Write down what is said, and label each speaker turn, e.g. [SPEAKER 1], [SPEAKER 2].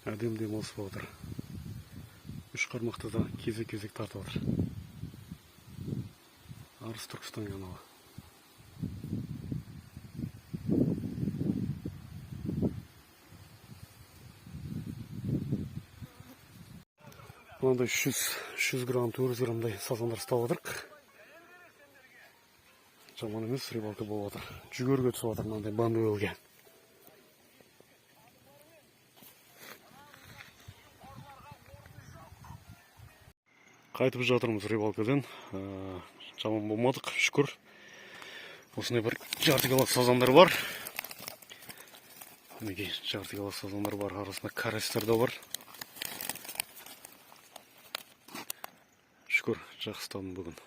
[SPEAKER 1] Әдем осып отыр. Үш қармақты да кезек-кезек тартып отыр. Арыс Түркістан каналы. Мынандай 300 грамм, 400 граммдай сазандар ұстап отырық. Жаман емес, рыбалка болып отыр. Жүгерге түсіп отыр мынандай бамбуэлге. Қайтып жатырмыз рыбалкадан. Жаман болмадық, шүкір. Осындай бір жарты кило сазандар бар. Мінекей жарты кило сазандар бар, арасында карастар да бар. Шүкір, жақсы ұстадым бүгін.